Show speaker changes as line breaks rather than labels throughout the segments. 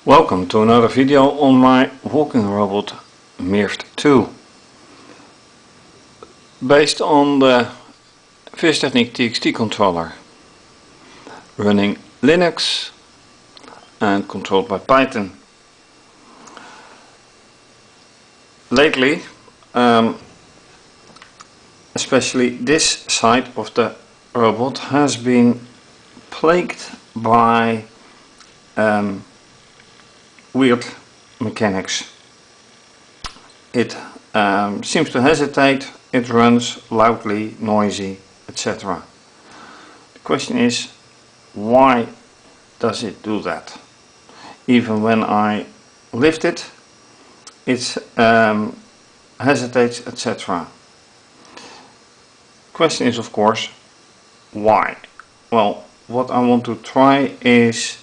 Welcome to another video on my walking robot Mirft2. Based on the fischertechnik TXT controller, running Linux and controlled by Python. Lately, especially this side of the robot has been plagued by weird mechanics. It seems to hesitate, it runs loudly, noisy, etc. The question is, why does it do that? Even when I lift it, it hesitates, etc. Question is, of course, why? Well, what I want to try is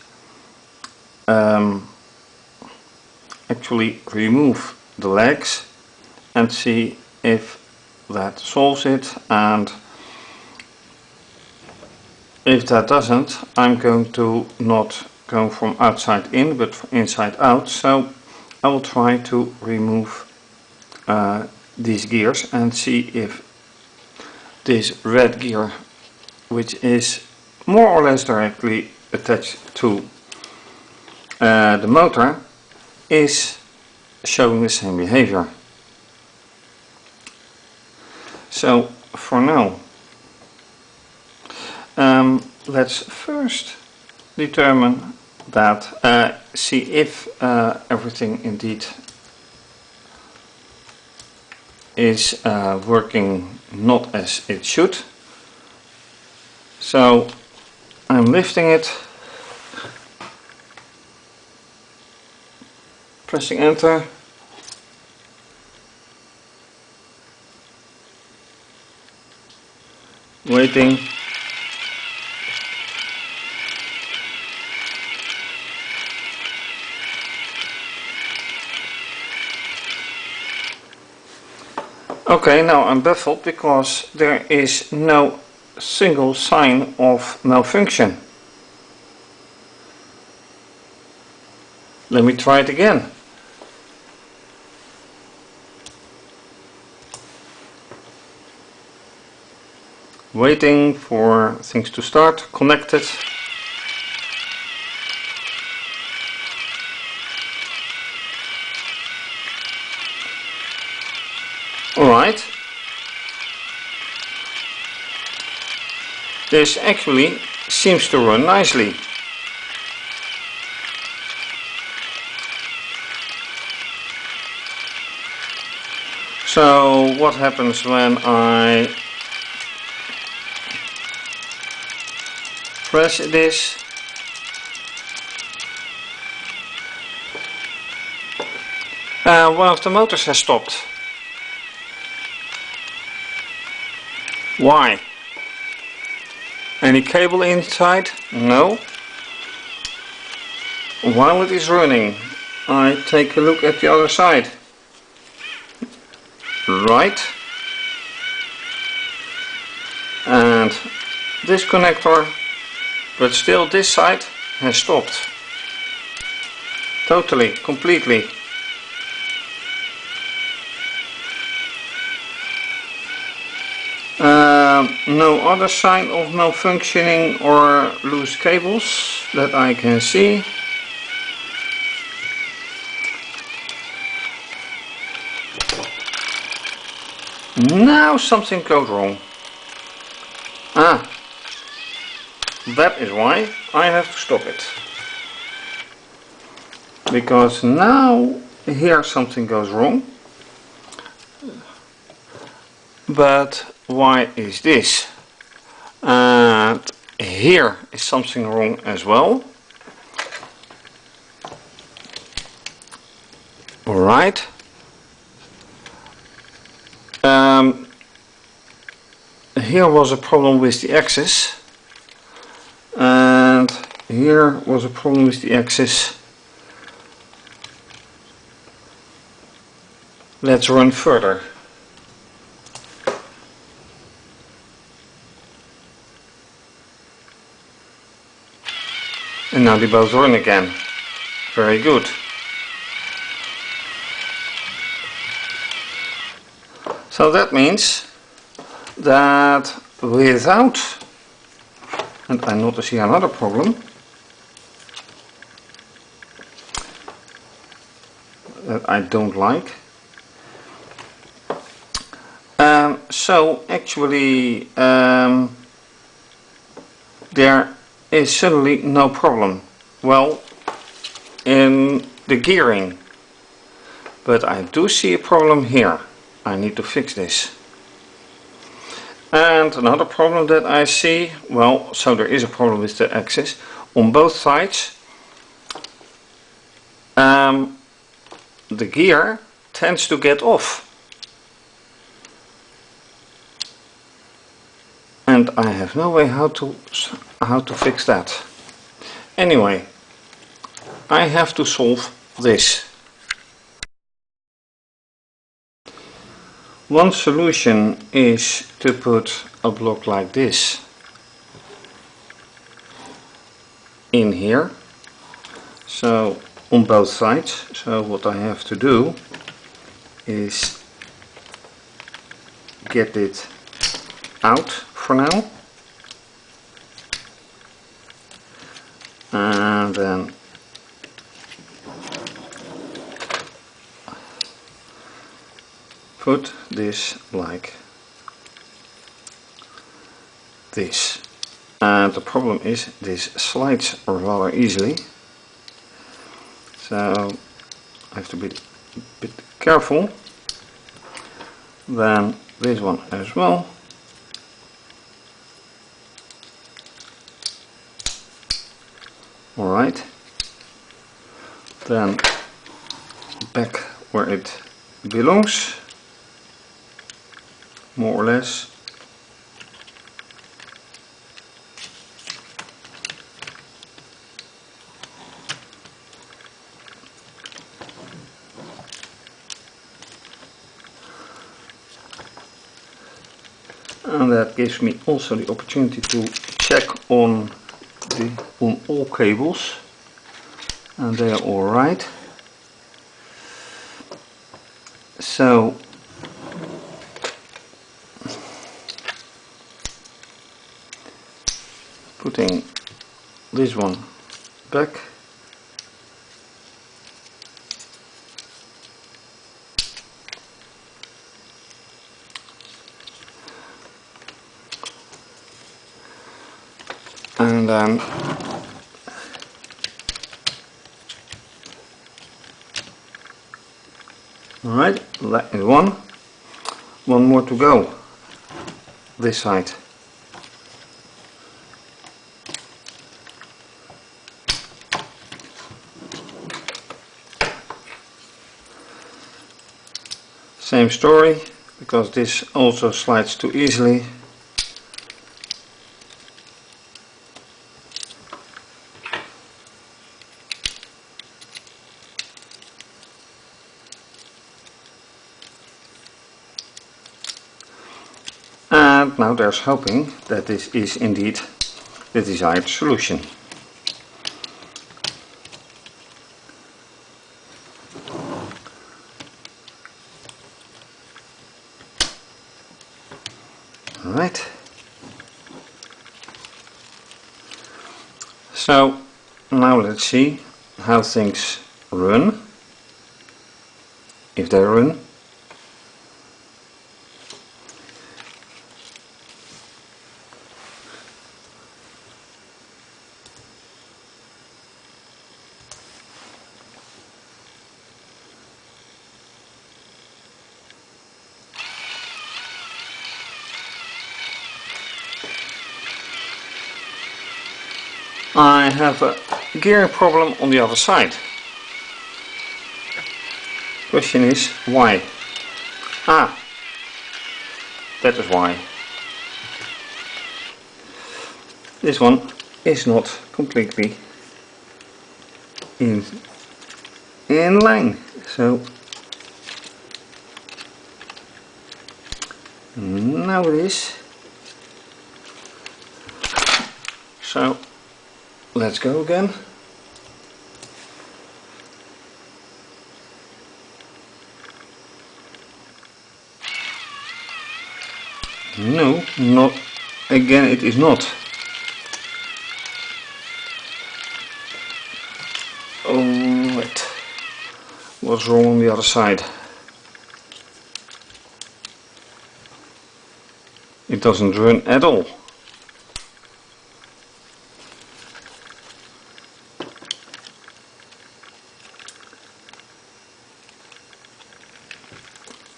actually remove the legs and see if that solves it, and if that doesn't, I'm going to not go from outside in but from inside out. So I will try to remove these gears and see if this red gear, which is more or less directly attached to the motor, is showing the same behavior. So for now, let's first determine that, see if everything indeed is working not as it should. So I'm lifting it, pressing enter, waiting, okay, now I'm baffled because there is no single sign of malfunction. Let me try it again. Waiting for things to start, connected. Alright. This actually seems to run nicely. So what happens when I press this? One of the motors has stopped. Why? Any cable inside? No. While it is running, I take a look at the other side. Right. And this connector, but still this side has stopped. Totally, completely. No other sign of malfunctioning or loose cables that I can see. Now something goes wrong. That is why I have to stop it. Because now here something goes wrong. But why is this? And here is something wrong as well. Alright. Here was a problem with the axis, and here was a problem with the axis. Let's run further. And now they both run again. very good. So that means that without, and I notice here another problem, that I don't like. So actually there is suddenly no problem. Well, in the gearing, but I do see a problem here. I need to fix this. And another problem that I see, well, so there is a problem with the axis on both sides. The gear tends to get off, and I have no way how to fix that. Anyway, I have to solve this. One solution is to put a block like this in here, so on both sides. So what I have to do is get it out for now, and then put this like this. And the problem is this slides rather easily, so I have to be a bit careful. Then this one as well. Alright, then back where it belongs, more or less. And that gives me also the opportunity to check on all cables, and they are all right. So putting this one back, and then alright, that is one more to go this side. Same story, because this also slides too easily. And now there's hoping that this is indeed the desired solution. Alright. So now let's see how things run, if they run. I have a gearing problem on the other side. Question is why? Ah, that is why. This one is not completely in line. So now it is. So let's go again. No, not again, it is not. Oh, wait. What's wrong on the other side? It doesn't run at all.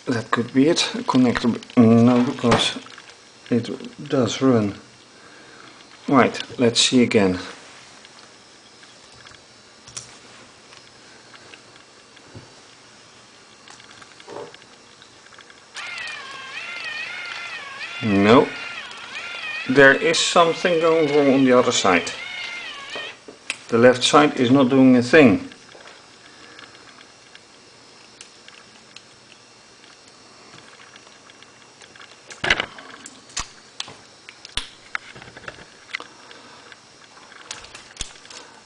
That could be it. Connector, no, because it does run. Right, let's see again. No, there is something going wrong on the other side. The left side is not doing a thing.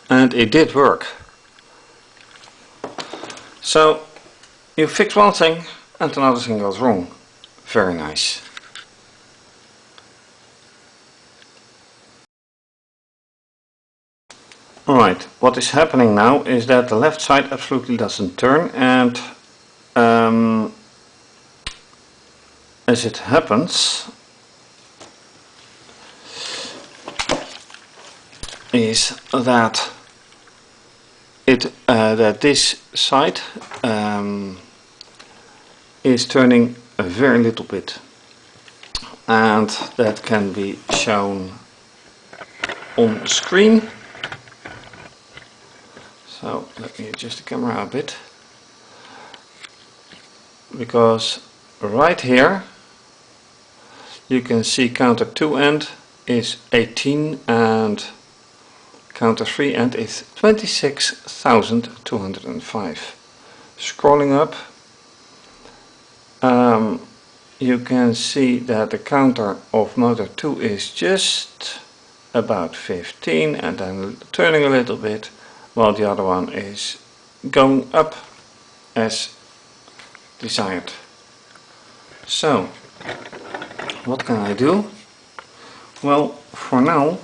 And it did work. So you fix one thing and another thing goes wrong. Very nice. Alright, what is happening now is that the left side absolutely doesn't turn, and as it happens is that that this side is turning a very little bit, and that can be shown on the screen. So let me adjust the camera a bit, because right here you can see counter 2 end is 18 and counter 3 end is 26,205. Scrolling up, you can see that the counter of motor 2 is just about 15 and then turning a little bit, while the other one is going up as desired. So what can I do? Well, for now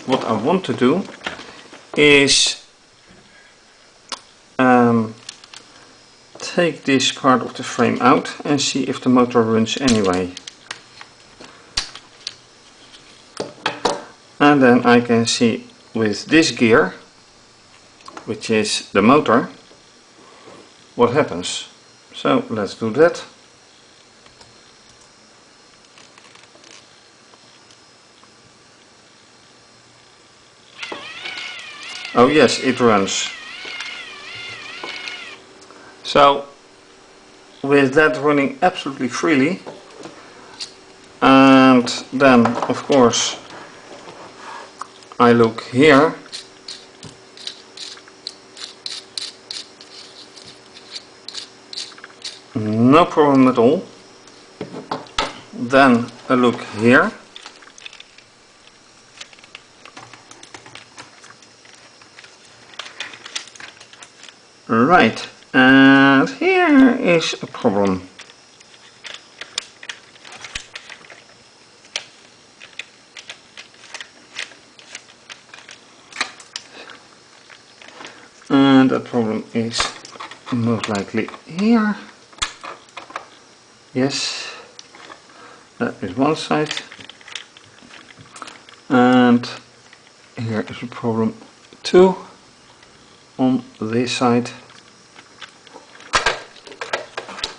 what I want to do is take this part of the frame out and see if the motor runs anyway. And then I can see with this gear, which is the motor, what happens. So let's do that. Oh yes, it runs. So with that running absolutely freely, and then of course I look here, no problem at all. Then I look here, right, and here is a problem. And that problem is most likely here. Yes, that is one side, and here is a problem too on this side.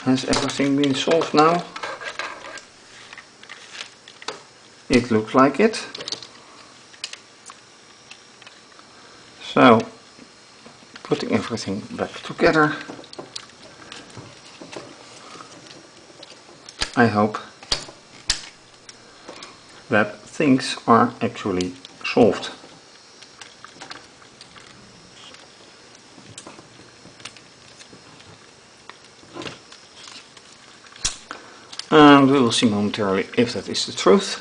Has everything been solved now? It looks like it. So, putting everything back together, I hope that things are actually solved. And we will see momentarily if that is the truth.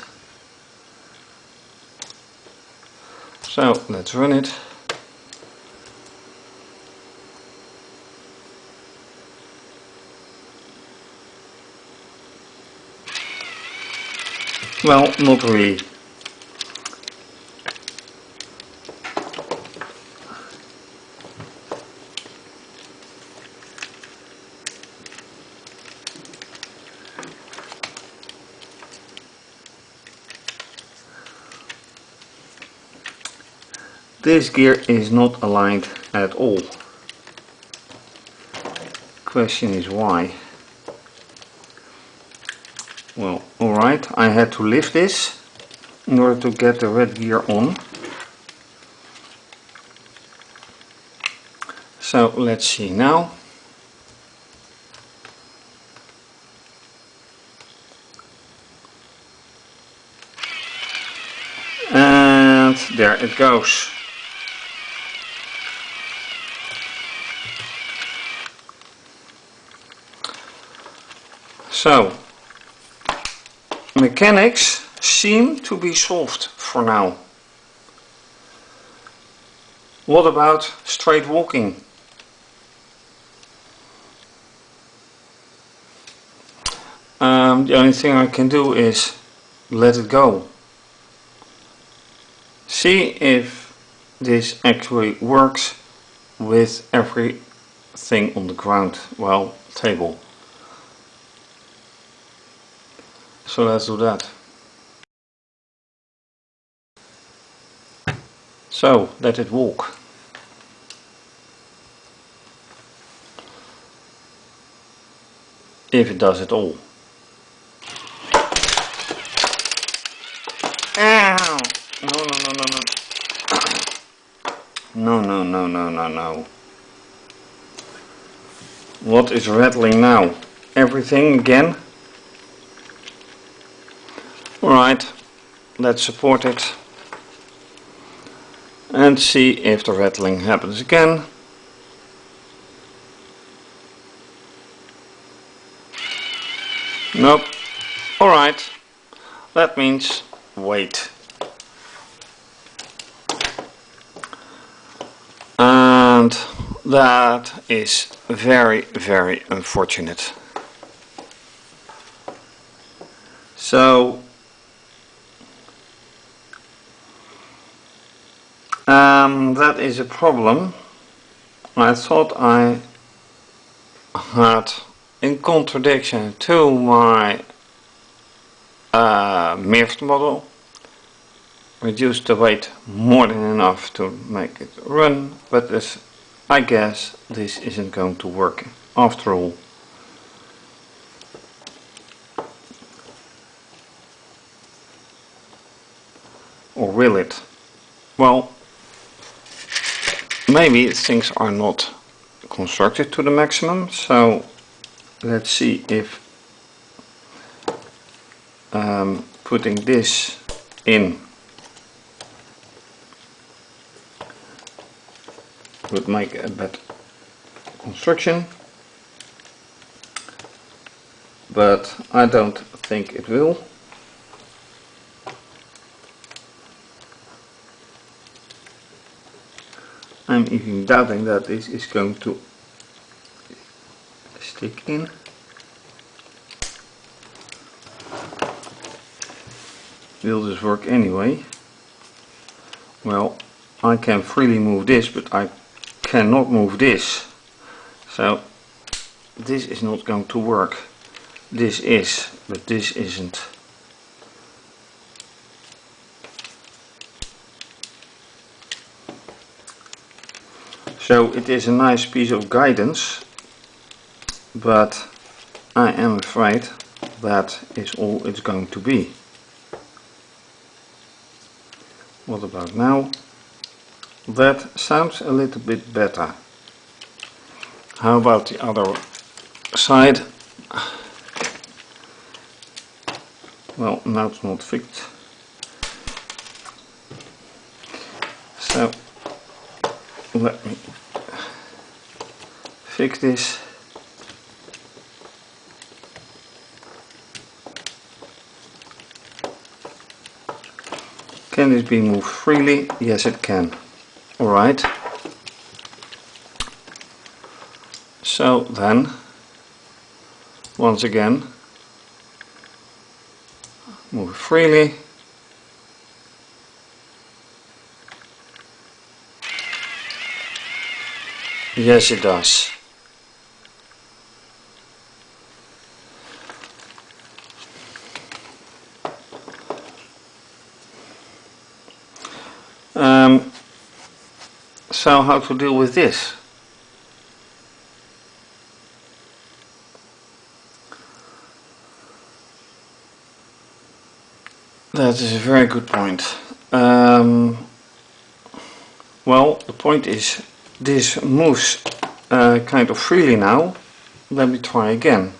So let's run it. Well, not really. This gear is not aligned at all. Question is why. Well, alright, I had to lift this in order to get the red gear on. So let's see now. And there it goes. So, mechanics seem to be solved for now. What about straight walking? The only thing I can do is let it go. See if this actually works with everything on the ground, well, table. So let's do that. So let it walk. If it does at all. Ow! No. No. What is rattling now? Everything again? Alright, let's support it and see if the rattling happens again. Nope. Alright, that means wait. And that is very unfortunate. So that is a problem. I thought I had, in contradiction to my Mirft model, reduced the weight more than enough to make it run, but this, I guess this isn't going to work after all. Or will it? Well, maybe things are not constructed to the maximum, so let's see if putting this in would make a better construction, but I don't think it will. I'm even doubting that this is going to stick in. Will this work anyway? Well, I can freely move this, but I cannot move this. So this is not going to work. This is, but this isn't. So it is a nice piece of guidance, but I am afraid that is all it's going to be. What about now? That sounds a little bit better. How about the other side? Well, now it's not fixed. So let me fix this. Can this be moved freely? Yes, it can. Alright. So then, once again, move freely. Yes, it does. So how to deal with this? That is a very good point. Well, the point is, this moves kind of freely now. Let me try again.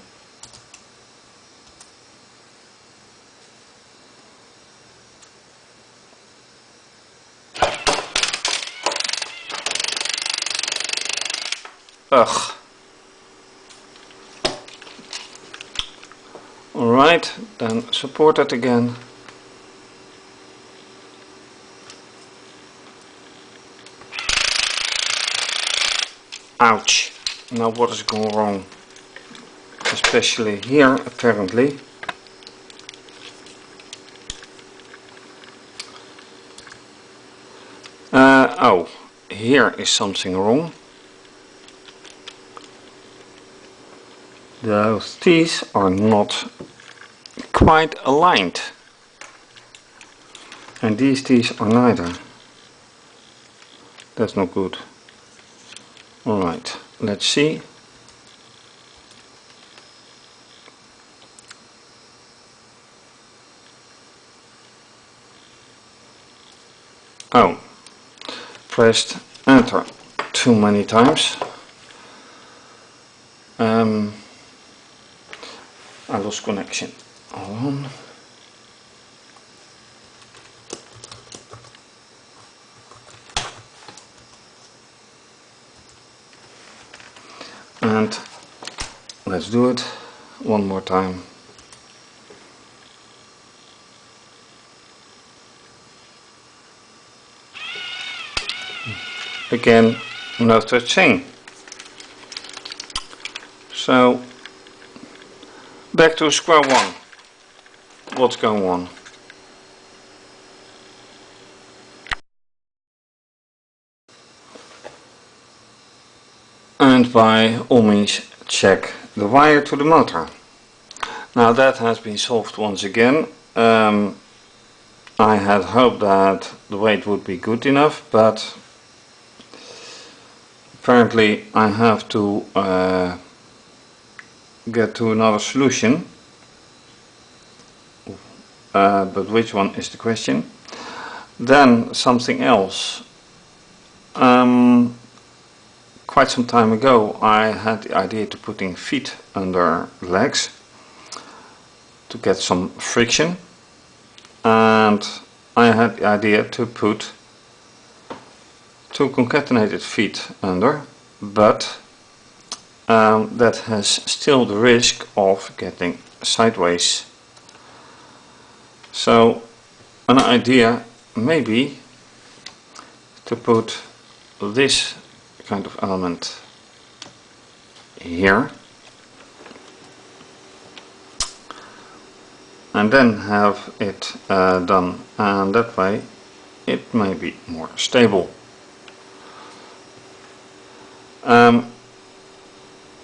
Ugh. Alright, then support it again. Ouch. Now what is going wrong? Especially here, apparently. Oh, here is something wrong. Those teeth are not quite aligned. And these teeth are neither. That's not good. Alright, let's see. Oh, pressed enter too many times. I lost connection. Hold on. And let's do it one more time. Again, no touching. So back to square one. What's going on? And by all means check the wire to the motor. Now that has been solved once again. I had hoped that the weight would be good enough, but apparently I have to get to another solution. But which one is the question? Then something else. Quite some time ago I had the idea to putting feet under legs to get some friction, and I had the idea to put two concatenated feet under, but that has still the risk of getting sideways. So an idea maybe to put this kind of element here and then have it done, and that way it may be more stable.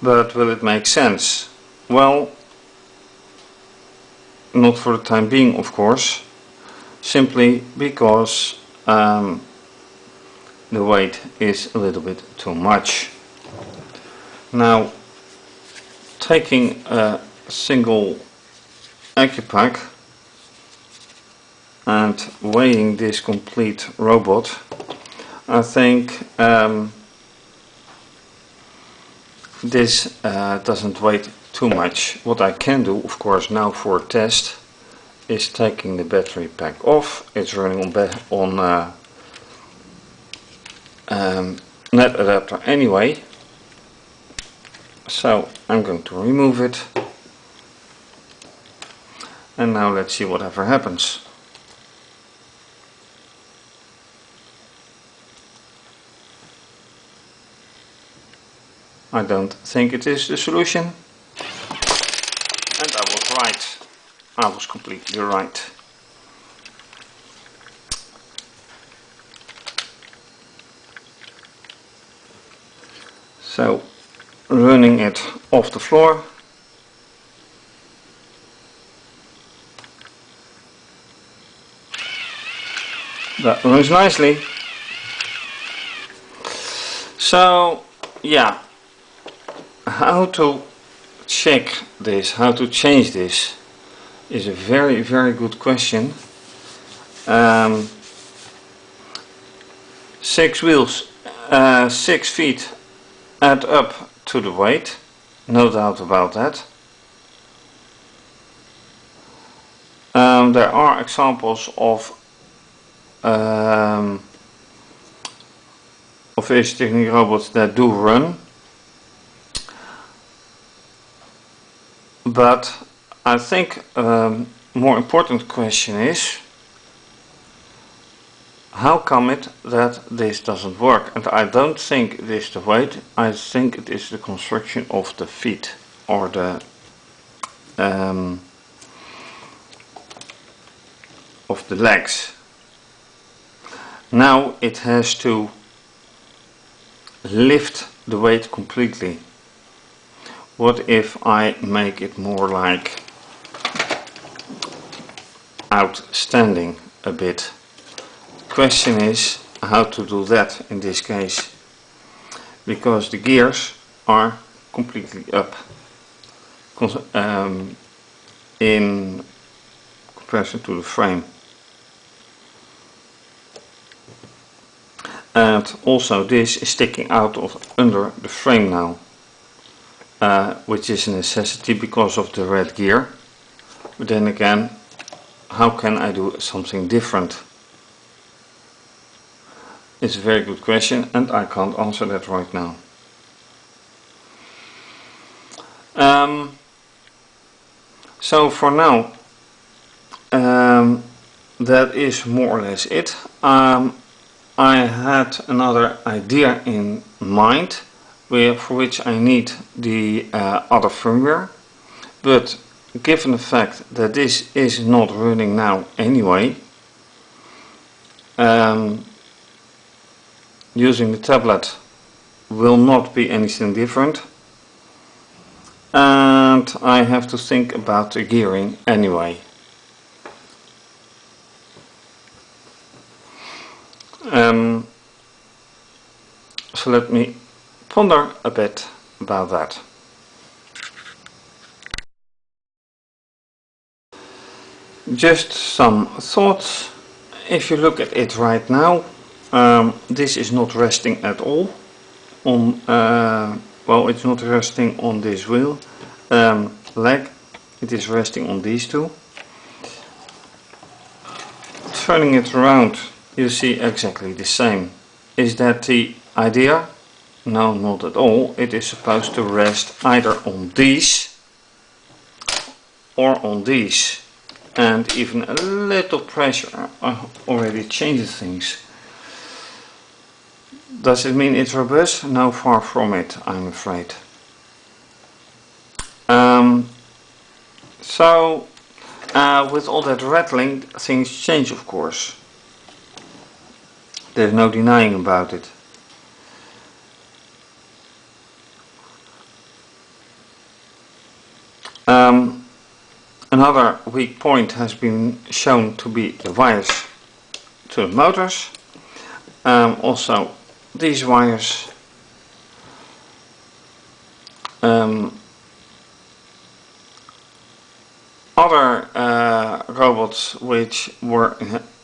But will it make sense? Well, not for the time being, of course, simply because the weight is a little bit too much. Now, taking a single Acupack and weighing this complete robot, I think this doesn't weigh too much. What I can do, of course, now for a test is taking the battery pack off. It's running on net adapter anyway, so I'm going to remove it, and now let's see whatever happens. I don't think it is the solution, and I was right. I was completely right. So running it off the floor. That runs nicely. So yeah, how to check this, how to change this is a very good question. 6 wheels, 6 feet add up to the weight, no doubt about that. There are examples of fischertechnik robots that do run, but I think more important question is, how come it that this doesn't work? And I don't think it is the weight, I think it is the construction of the feet, or the of the legs. Now it has to lift the weight completely. What if I make it more like outstanding a bit? The question is how to do that in this case, because the gears are completely up in comparison to the frame. And also this is sticking out of under the frame now, which is a necessity because of the red gear. But then again, how can I do something different? It's a very good question and I can't answer that right now. So for now, that is more or less it. I had another idea in mind for which I need the other firmware, but given the fact that this is not running now anyway, using the tablet will not be anything different, and I have to think about the gearing anyway. So let me ponder a bit about that. Just some thoughts. If you look at it right now, this is not resting at all on, well, it's not resting on this wheel leg, it is resting on these two. Turning it around, you see exactly the same. Is that the idea? No, not at all. It is supposed to rest either on these or on these, and even a little pressure already changes things. Does it mean it's robust? No, far from it, I'm afraid. So with all that rattling, things change, of course. There's no denying about it. Another weak point has been shown to be the wires to the motors. Also these wires. Other robots which were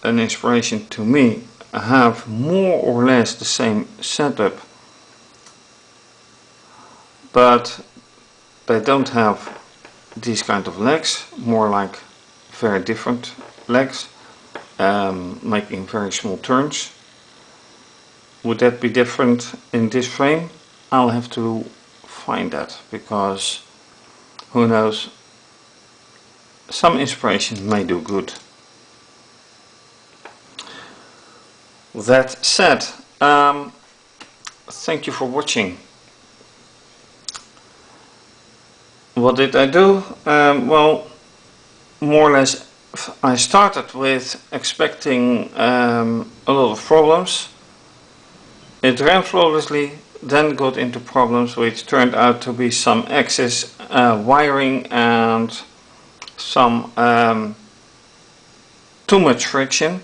an inspiration to me have more or less the same setup, but they don't have these kind of legs, more like very different legs, making very small turns. Would that be different in this frame? I'll have to find that, because who knows, some inspiration may do good. With that said, thank you for watching. What did I do? Well, more or less, I started with expecting a lot of problems. It ran flawlessly, then got into problems which turned out to be some excess wiring and some too much friction,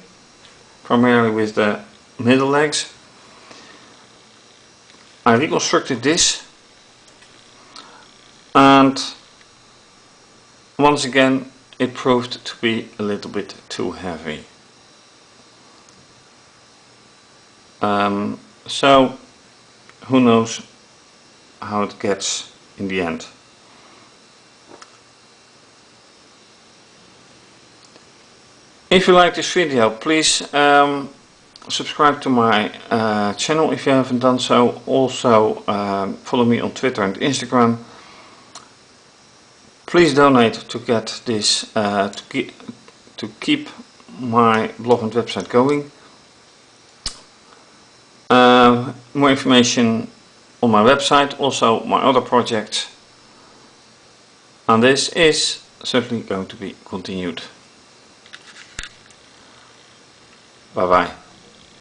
primarily with the middle legs. I reconstructed this, and once again it proved to be a little bit too heavy. So who knows how it gets in the end. If you like this video, please subscribe to my channel if you haven't done so. Also follow me on Twitter and Instagram. Please donate to get this to keep my blog and website going. More information on my website, also my other projects, and this is certainly going to be continued. Bye bye.